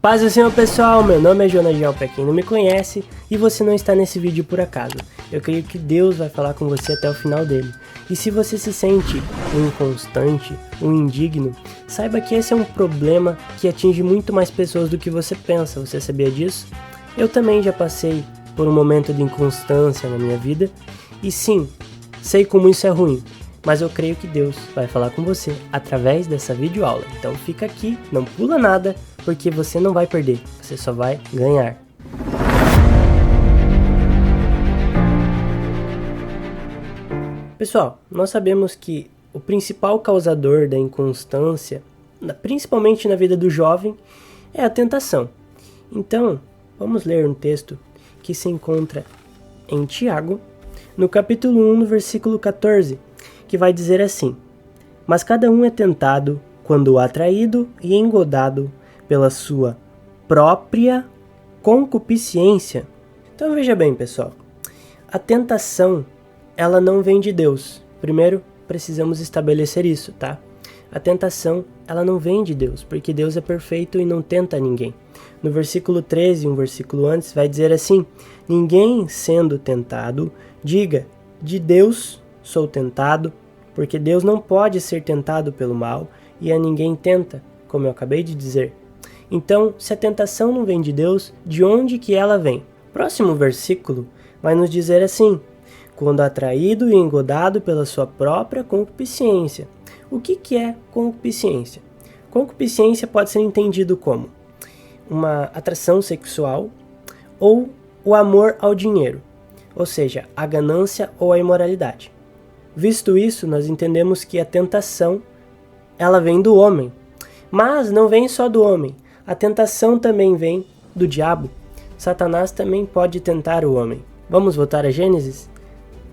Paz do Senhor, pessoal, meu nome é Jonas Gel, pra quem não me conhece, e você não está nesse vídeo por acaso. Eu creio que Deus vai falar com você até o final dele. E se você se sente um inconstante, um indigno, saiba que esse é um problema que atinge muito mais pessoas do que você pensa, você sabia disso? Eu também já passei por um momento de inconstância na minha vida, e sim, sei como isso é ruim. Mas eu creio que Deus vai falar com você através dessa videoaula. Então fica aqui, não pula nada, porque você não vai perder, você só vai ganhar. Pessoal, nós sabemos que o principal causador da inconstância, principalmente na vida do jovem, é a tentação. Então, vamos ler um texto que se encontra em Tiago, no capítulo 1, no versículo 14, que vai dizer assim: mas cada um é tentado quando atraído e engodado pela sua própria concupiscência. Então veja bem, pessoal, a tentação, ela não vem de Deus. Primeiro, precisamos estabelecer isso, tá? A tentação, ela não vem de Deus, porque Deus é perfeito e não tenta ninguém. No versículo 13, um versículo antes, vai dizer assim: ninguém sendo tentado, diga, de Deus sou tentado, porque Deus não pode ser tentado pelo mal, e a ninguém tenta, como eu acabei de dizer. Então, se a tentação não vem de Deus, de onde que ela vem? Próximo versículo vai nos dizer assim: quando atraído e engodado pela sua própria concupiscência. O que é concupiscência? Concupiscência pode ser entendido como uma atração sexual ou o amor ao dinheiro, ou seja, a ganância ou a imoralidade. Visto isso, nós entendemos que a tentação, ela vem do homem. Mas não vem só do homem. A tentação também vem do diabo. Satanás também pode tentar o homem. Vamos voltar a Gênesis?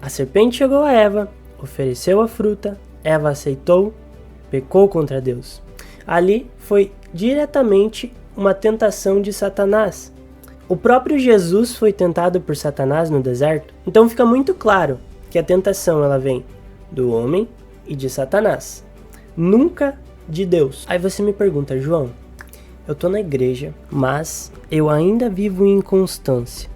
A serpente chegou a Eva, ofereceu a fruta, Eva aceitou, pecou contra Deus. Ali foi diretamente uma tentação de Satanás. O próprio Jesus foi tentado por Satanás no deserto. Então fica muito claro que a tentação ela vem do homem e de Satanás, nunca de Deus. Aí você me pergunta: João, eu tô na igreja, mas eu ainda vivo em inconstância.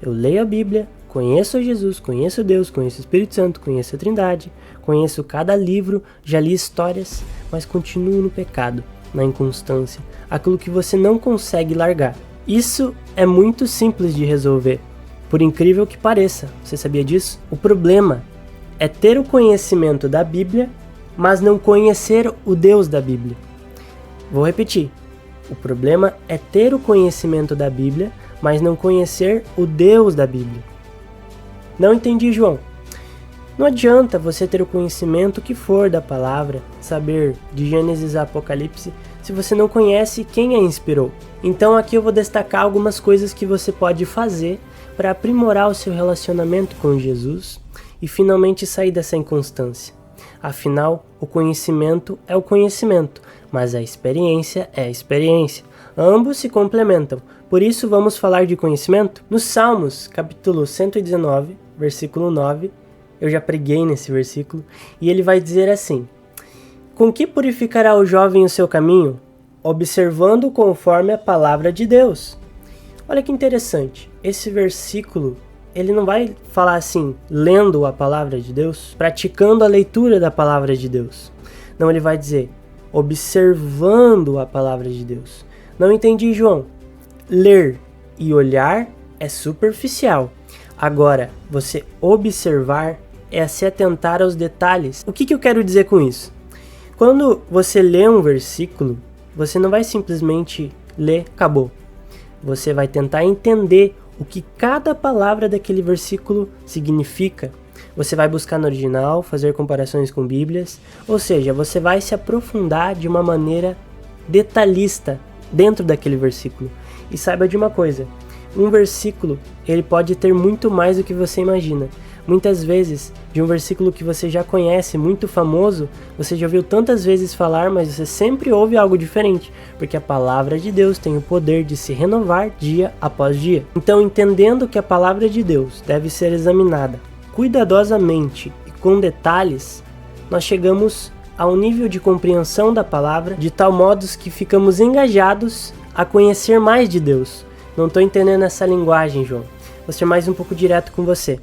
Eu leio a Bíblia, conheço Jesus, conheço Deus, conheço o Espírito Santo, conheço a Trindade, conheço cada livro, já li histórias, mas continuo no pecado, na inconstância, aquilo que você não consegue largar. Isso é muito simples de resolver. Por incrível que pareça, você sabia disso? O problema é ter o conhecimento da Bíblia, mas não conhecer o Deus da Bíblia. Vou repetir. O problema é ter o conhecimento da Bíblia, mas não conhecer o Deus da Bíblia. Não entendi, João. Não adianta você ter o conhecimento que for da palavra, saber de Gênesis a Apocalipse, se você não conhece quem a inspirou. Então aqui eu vou destacar algumas coisas que você pode fazer para aprimorar o seu relacionamento com Jesus e finalmente sair dessa inconstância. Afinal, o conhecimento é o conhecimento, mas a experiência é a experiência. Ambos se complementam. Por isso vamos falar de conhecimento? No Salmos, capítulo 119, versículo 9, eu já preguei nesse versículo, e ele vai dizer assim: com que purificará o jovem o seu caminho? Observando conforme a palavra de Deus. Olha que interessante, esse versículo, ele não vai falar assim, lendo a palavra de Deus, praticando a leitura da palavra de Deus. Não, ele vai dizer, observando a palavra de Deus. Não entendi, João. Ler e olhar é superficial. Agora, você observar é se atentar aos detalhes. O que eu quero dizer com isso? Quando você lê um versículo, você não vai simplesmente ler, acabou. Você vai tentar entender o que cada palavra daquele versículo significa. Você vai buscar no original, fazer comparações com Bíblias, ou seja, você vai se aprofundar de uma maneira detalhista dentro daquele versículo. E saiba de uma coisa, um versículo, ele pode ter muito mais do que você imagina. Muitas vezes, de um versículo que você já conhece, muito famoso, você já ouviu tantas vezes falar, mas você sempre ouve algo diferente, porque a palavra de Deus tem o poder de se renovar dia após dia. Então, entendendo que a palavra de Deus deve ser examinada cuidadosamente e com detalhes, nós chegamos a um nível de compreensão da palavra de tal modo que ficamos engajados a conhecer mais de Deus. Não estou entendendo essa linguagem, João. Vou ser mais um pouco direto com você.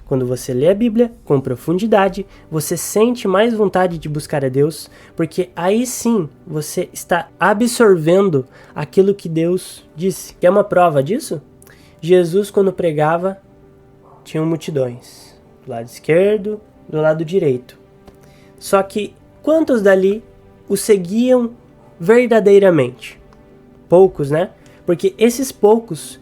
Quando você lê a Bíblia com profundidade, você sente mais vontade de buscar a Deus, porque aí sim você está absorvendo aquilo que Deus disse. Quer uma prova disso? Jesus, quando pregava, tinha multidões, do lado esquerdo, do lado direito. Só que quantos dali o seguiam verdadeiramente? Poucos, né? Porque esses poucos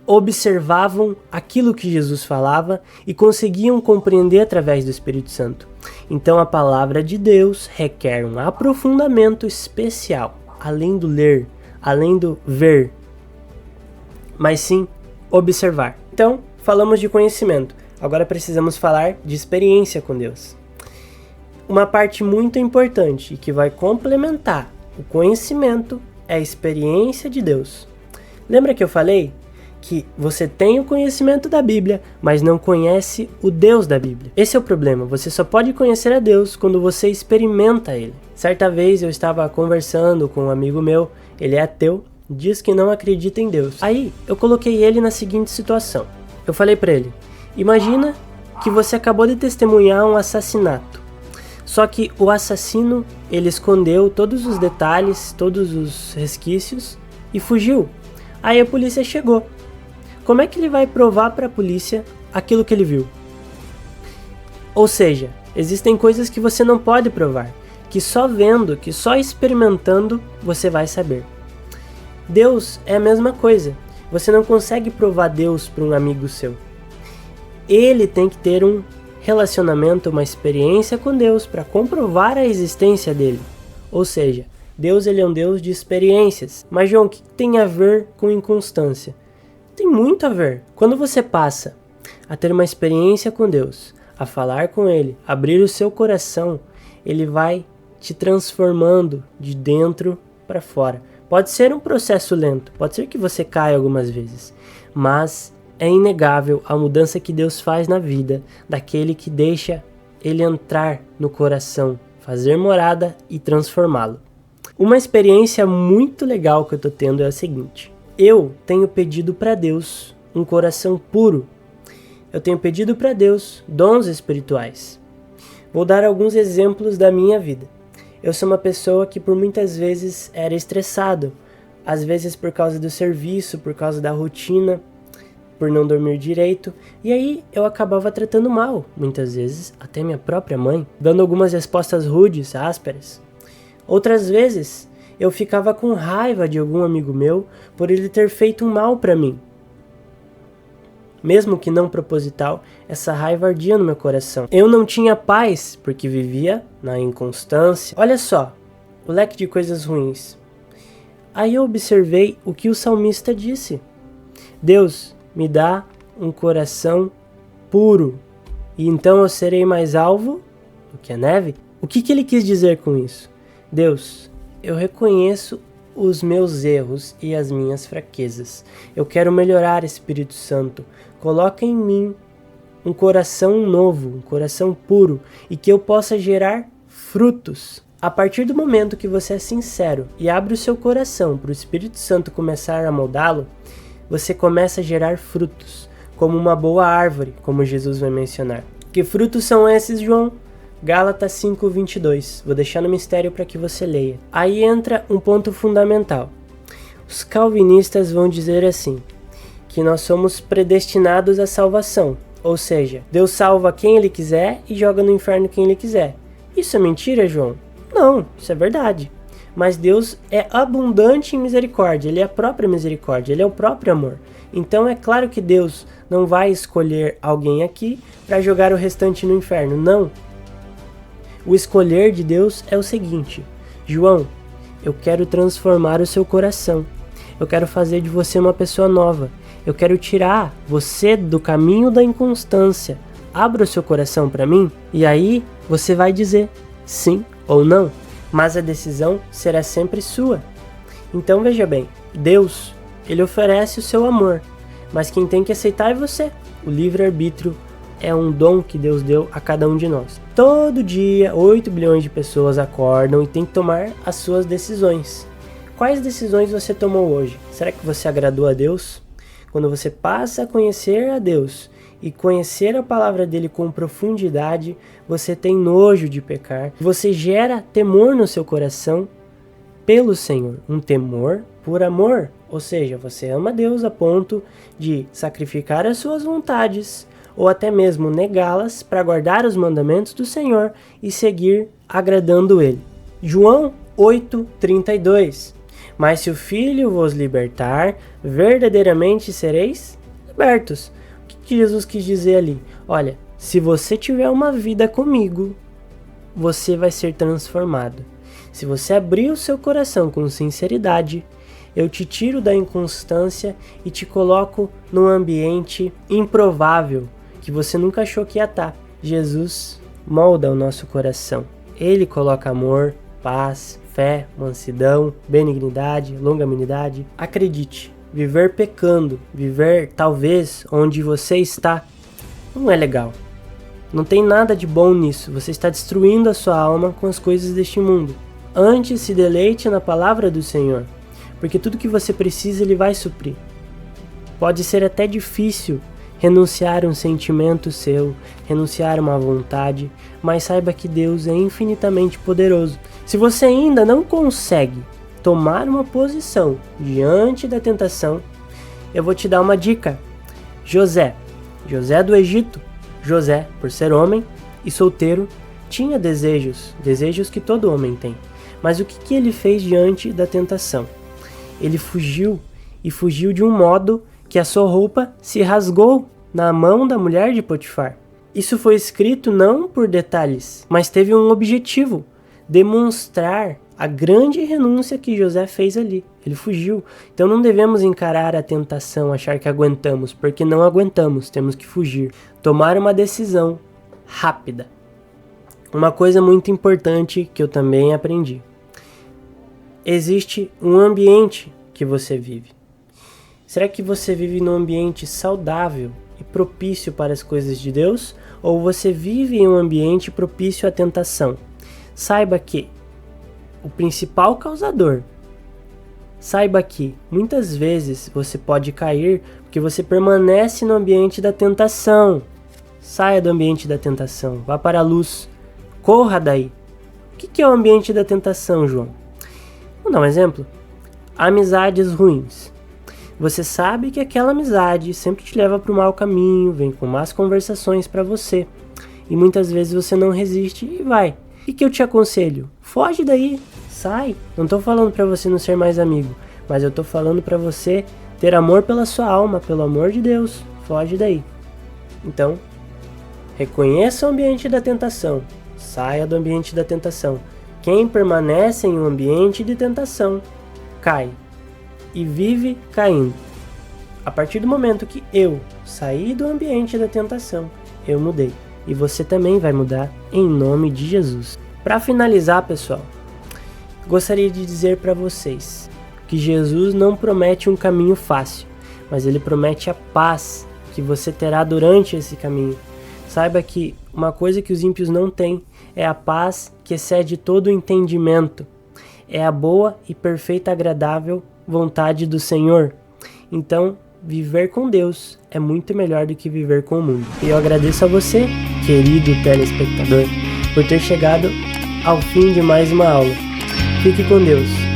observavam aquilo que Jesus falava e conseguiam compreender através do Espírito Santo. Então a palavra de Deus requer um aprofundamento especial, além do ler, além do ver, mas sim observar. Então, falamos de conhecimento, agora precisamos falar de experiência com Deus. Uma parte muito importante e que vai complementar o conhecimento é a experiência de Deus. Lembra que eu falei que você tem o conhecimento da Bíblia, mas não conhece o Deus da Bíblia? Esse é o problema, você só pode conhecer a Deus quando você experimenta Ele. Certa vez eu estava conversando com um amigo meu, ele é ateu, diz que não acredita em Deus. Aí eu coloquei ele na seguinte situação. Eu falei para ele, imagina que você acabou de testemunhar um assassinato. Só que o assassino, ele escondeu todos os detalhes, todos os resquícios e fugiu. Aí a polícia chegou. Como é que ele vai provar para a polícia aquilo que ele viu? Ou seja, existem coisas que você não pode provar, que só vendo, que só experimentando você vai saber. Deus é a mesma coisa. Você não consegue provar Deus para um amigo seu. Ele tem que ter um relacionamento, uma experiência com Deus para comprovar a existência dele. Ou seja, Deus ele é um Deus de experiências. Mas João, o que tem a ver com inconstância? Tem muito a ver. Quando você passa a ter uma experiência com Deus, a falar com Ele, abrir o seu coração, Ele vai te transformando de dentro para fora. Pode ser um processo lento, pode ser que você caia algumas vezes, mas é inegável a mudança que Deus faz na vida daquele que deixa Ele entrar no coração, fazer morada e transformá-lo. Uma experiência muito legal que eu estou tendo é a seguinte. Eu tenho pedido para Deus um coração puro. Eu tenho pedido para Deus dons espirituais. Vou dar alguns exemplos da minha vida. Eu sou uma pessoa que por muitas vezes era estressado. Às vezes por causa do serviço, por causa da rotina, por não dormir direito. E aí eu acabava tratando mal, muitas vezes, até minha própria mãe, dando algumas respostas rudes, ásperas. Outras vezes eu ficava com raiva de algum amigo meu por ele ter feito um mal para mim. Mesmo que não proposital, essa raiva ardia no meu coração. Eu não tinha paz porque vivia na inconstância. Olha só, o leque de coisas ruins. Aí eu observei o que o salmista disse. Deus, me dá um coração puro, e então eu serei mais alvo do que a neve. O que ele quis dizer com isso? Deus, eu reconheço os meus erros e as minhas fraquezas. Eu quero melhorar, Espírito Santo. Coloca em mim um coração novo, um coração puro, e que eu possa gerar frutos. A partir do momento que você é sincero e abre o seu coração para o Espírito Santo começar a moldá-lo, você começa a gerar frutos, como uma boa árvore, como Jesus vai mencionar. Que frutos são esses, João? Gálatas 5:22. Vou deixar no mistério para que você leia. Aí entra um ponto fundamental. Os calvinistas vão dizer assim, que nós somos predestinados à salvação. Ou seja, Deus salva quem Ele quiser e joga no inferno quem Ele quiser. Isso é mentira, João? Não, isso é verdade. Mas Deus é abundante em misericórdia. Ele é a própria misericórdia, Ele é o próprio amor. Então é claro que Deus não vai escolher alguém aqui para jogar o restante no inferno. Não. O escolher de Deus é o seguinte: João, eu quero transformar o seu coração. Eu quero fazer de você uma pessoa nova. Eu quero tirar você do caminho da inconstância. Abra o seu coração para mim e aí você vai dizer sim ou não. Mas a decisão será sempre sua. Então veja bem, Deus, Ele oferece o seu amor, mas quem tem que aceitar é você. O livre-arbítrio é um dom que Deus deu a cada um de nós. Todo dia, 8 bilhões de pessoas acordam e têm que tomar as suas decisões. Quais decisões você tomou hoje? Será que você agradou a Deus? Quando você passa a conhecer a Deus e conhecer a palavra dele com profundidade, você tem nojo de pecar, você gera temor no seu coração pelo Senhor, um temor por amor, ou seja, você ama Deus a ponto de sacrificar as suas vontades ou até mesmo negá-las para guardar os mandamentos do Senhor e seguir agradando ele. João 8:32. Mas se o Filho vos libertar, verdadeiramente sereis libertos. O que Jesus quis dizer ali? Olha, se você tiver uma vida comigo, você vai ser transformado. Se você abrir o seu coração com sinceridade, eu te tiro da inconstância e te coloco num ambiente improvável, que você nunca achou que ia estar. Jesus molda o nosso coração. Ele coloca amor, paz, fé, mansidão, benignidade, longanimidade. Acredite, viver pecando, viver talvez onde você está, não é legal. Não tem nada de bom nisso. Você está destruindo a sua alma com as coisas deste mundo. Antes, se deleite na palavra do Senhor, porque tudo que você precisa Ele vai suprir. Pode ser até difícil renunciar um sentimento seu, renunciar uma vontade, mas saiba que Deus é infinitamente poderoso. Se você ainda não consegue tomar uma posição diante da tentação, eu vou te dar uma dica. José do Egito, José, por ser homem e solteiro, tinha desejos que todo homem tem. Mas o que ele fez diante da tentação? Ele fugiu, e fugiu de um modo que a sua roupa se rasgou na mão da mulher de Potifar. Isso foi escrito não por detalhes, mas teve um objetivo: demonstrar a grande renúncia que José fez ali. Ele fugiu. Então não devemos encarar a tentação, achar que aguentamos, porque não aguentamos, temos que fugir. Tomar uma decisão rápida. Uma coisa muito importante que eu também aprendi: existe um ambiente que você vive. Será que você vive num ambiente saudável e propício para as coisas de Deus? Ou você vive em um ambiente propício à tentação? Saiba que o principal causador, saiba que muitas vezes você pode cair porque você permanece no ambiente da tentação. Saia do ambiente da tentação, vá para a luz, corra daí. O que é o ambiente da tentação, João? Vou dar um exemplo. Amizades ruins. Você sabe que aquela amizade sempre te leva para o mau caminho, vem com más conversações para você. E muitas vezes você não resiste e vai. O que eu te aconselho? Foge daí, sai. Não estou falando para você não ser mais amigo, mas eu estou falando para você ter amor pela sua alma, pelo amor de Deus. Foge daí. Então, reconheça o ambiente da tentação, saia do ambiente da tentação. Quem permanece em um ambiente de tentação, cai e vive caindo. A partir do momento que eu saí do ambiente da tentação, eu mudei. E você também vai mudar em nome de Jesus. Para finalizar, pessoal, gostaria de dizer para vocês que Jesus não promete um caminho fácil, mas Ele promete a paz que você terá durante esse caminho. Saiba que uma coisa que os ímpios não têm é a paz que excede todo o entendimento. É a boa e perfeita agradável vontade do Senhor. Então, viver com Deus é muito melhor do que viver com o mundo. E eu agradeço a você, querido telespectador, por ter chegado ao fim de mais uma aula. Fique com Deus.